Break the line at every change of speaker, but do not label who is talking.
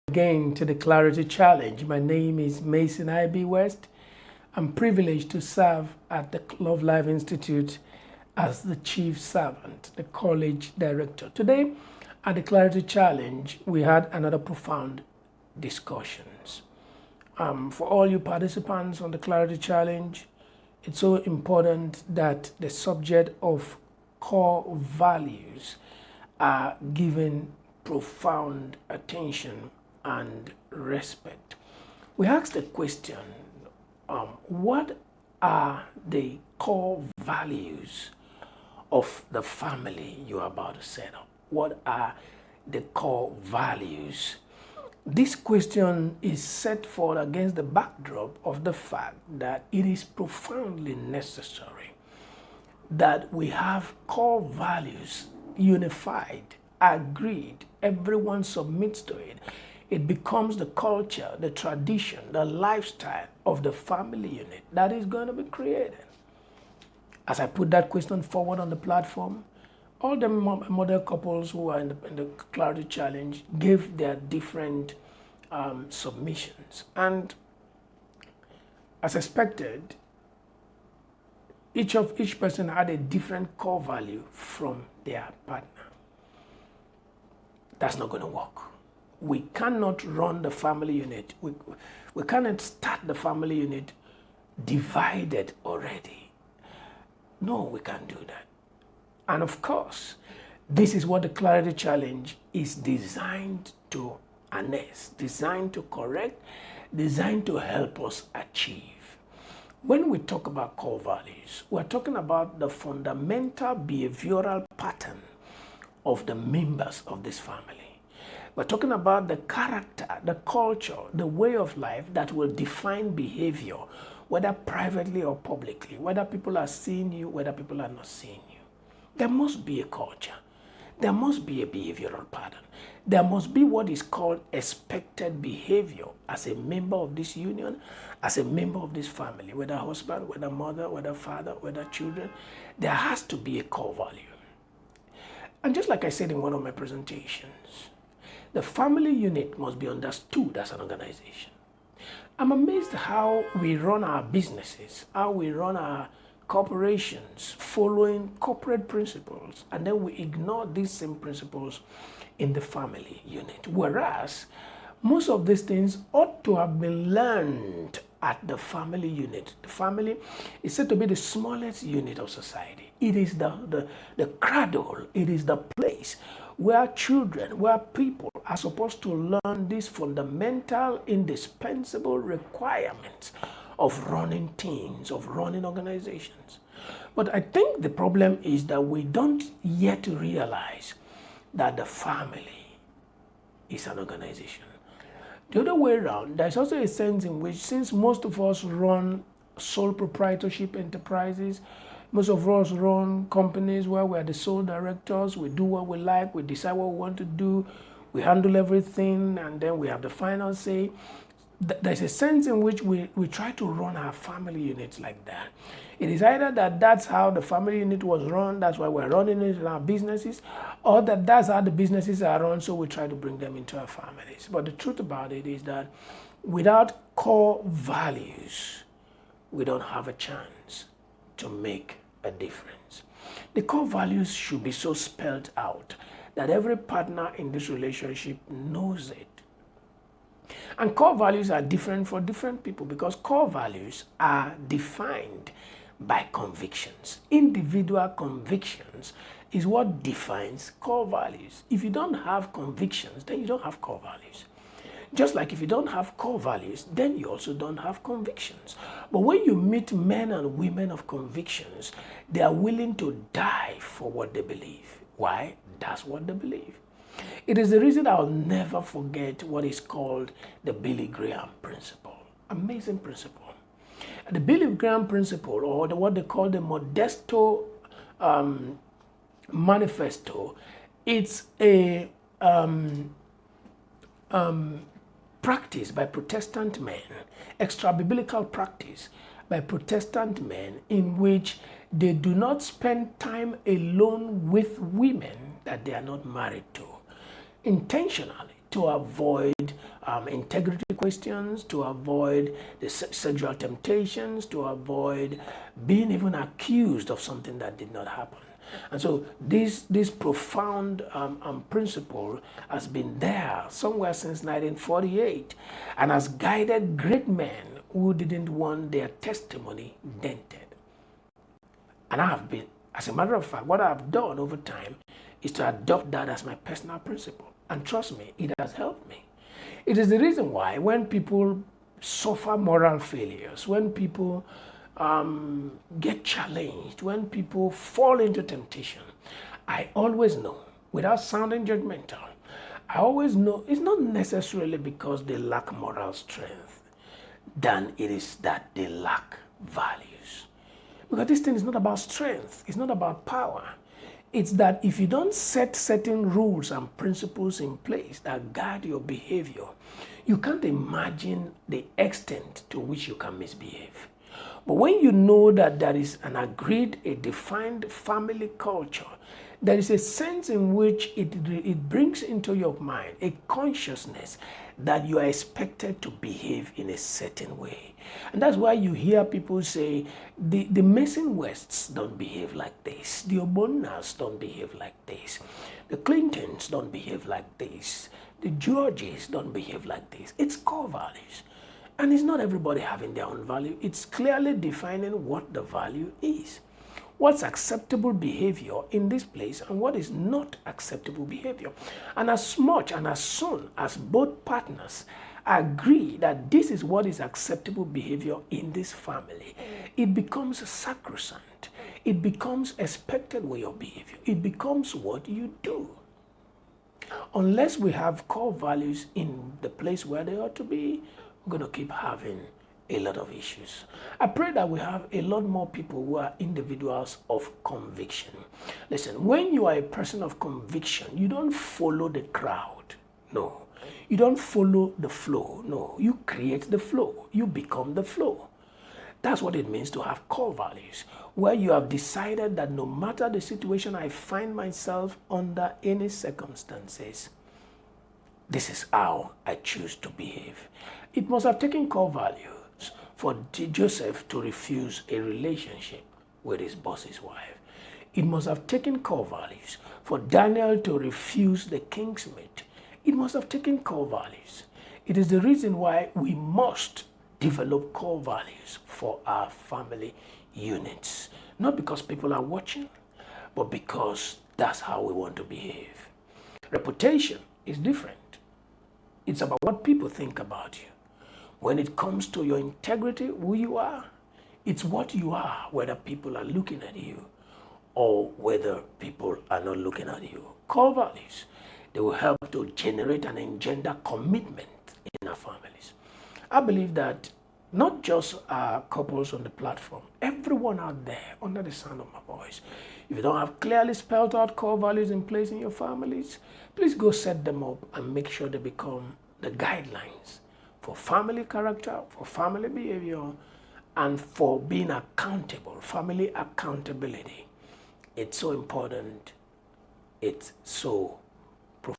Again to the Clarity Challenge. My name is Mason I.B. West. I'm privileged to serve at the LoveLife Institute as the Chief Servant, the College Director. Today at the Clarity Challenge, we had another profound discussions. For all you participants on the Clarity Challenge, it's so important that the subject of core values are given profound attention and respect. We asked the question, what are the core values of the family you are about to set up? What are the core values? This question is set forth against the backdrop of the fact that it is profoundly necessary that we have core values unified, agreed, everyone submits to it. It becomes the culture, the tradition, the lifestyle of the family unit that is going to be created. As I put that question forward on the platform, all the model couples who are in the Clarity Challenge gave their different submissions. And as expected, each person had a different core value from their partner. That's not going to work. We cannot run the family unit. We cannot start the family unit divided already. No, we can't do that. And of course, this is what the Clarity Challenge is designed to harness, designed to correct, designed to help us achieve. When we talk about core values, we're talking about the fundamental behavioral pattern of the members of this family. We're talking about the character, the culture, the way of life that will define behavior, whether privately or publicly, whether people are seeing you, whether people are not seeing you. There must be a culture. There must be a behavioral pattern. There must be what is called expected behavior as a member of this union, as a member of this family, whether husband, whether mother, whether father, whether children. There has to be a core value. And just like I said in one of my presentations, the family unit must be understood as an organization. I'm amazed how we run our businesses, how we run our corporations following corporate principles, and then we ignore these same principles in the family unit. Whereas most of these things ought to have been learned at the family unit. The family is said to be the smallest unit of society. It is the cradle, it is the place where children, where people are supposed to learn these fundamental, indispensable requirements of running teams, of running organizations. But I think the problem is that we don't yet realize that the family is an organization. The other way around, there's also a sense in which, since most of us run sole proprietorship enterprises, most of us run companies where we are the sole directors, we do what we like, we decide what we want to do, we handle everything, and then we have the final say. There's a sense in which we try to run our family units like that. It is either that that's how the family unit was run, that's why we're running it in our businesses, or that that's how the businesses are run, so we try to bring them into our families. But the truth about it is that without core values, we don't have a chance to make a difference. The core values should be so spelled out that every partner in this relationship knows it. And core values are different for different people because core values are defined by convictions. Individual convictions is what defines core values. If you don't have convictions, then you don't have core values. Just like if you don't have core values, then you also don't have convictions. But when you meet men and women of convictions, they are willing to die for what they believe. Why? That's what they believe. It is the reason I'll never forget what is called the Billy Graham principle. Amazing principle. The Billy Graham principle, or what they call the Modesto Manifesto, it's a practice by Protestant men, extra-biblical practice by Protestant men in which they do not spend time alone with women that they are not married to. Intentionally, to avoid integrity questions, to avoid the sexual temptations, to avoid being even accused of something that did not happen. And so this profound principle has been there somewhere since 1948 and has guided great men who didn't want their testimony dented. And I have been, as a matter of fact, what I've done over time is to adopt that as my personal principle. And trust me, it has helped me. It is the reason why when people suffer moral failures, when people get challenged, when people fall into temptation, I always know, without sounding judgmental, I always know it's not necessarily because they lack moral strength, than it is that they lack values. Because this thing is not about strength, it's not about power. It's that if you don't set certain rules and principles in place that guide your behavior, you can't imagine the extent to which you can misbehave. But when you know that there is an agreed, a defined family culture, there is a sense in which it brings into your mind a consciousness that you are expected to behave in a certain way. And that's why you hear people say, the Mason Wests don't behave like this, the Obonas don't behave like this, the Clintons don't behave like this, the Georges don't behave like this. It's core values. And it's not everybody having their own value. It's clearly defining what the value is. What's acceptable behavior in this place and what is not acceptable behavior. And as much and as soon as both partners agree that this is what is acceptable behavior in this family, it becomes sacrosanct. It becomes expected way of behavior. It becomes what you do. Unless we have core values in the place where they ought to be, we're going to keep having a lot of issues. I pray that we have a lot more people who are individuals of conviction. Listen, when you are a person of conviction, you don't follow the crowd. No. You don't follow the flow. No. You create the flow. You become the flow. That's what it means to have core values, where you have decided that no matter the situation I find myself under any circumstances, this is how I choose to behave. It must have taken core values for Joseph to refuse a relationship with his boss's wife. It must have taken core values for Daniel to refuse the king's meat. It must have taken core values. It is the reason why we must develop core values for our family units. Not because people are watching, but because that's how we want to behave. Reputation is different. It's about what people think about you. When it comes to your integrity, who you are, it's what you are, whether people are looking at you or whether people are not looking at you. Core values, they will help to generate and engender commitment in our families. I believe that not just our couples on the platform, everyone out there under the sound of my voice, if you don't have clearly spelled out core values in place in your families, please go set them up and make sure they become the guidelines for family character, for family behavior, and for being accountable, family accountability. It's so important. It's so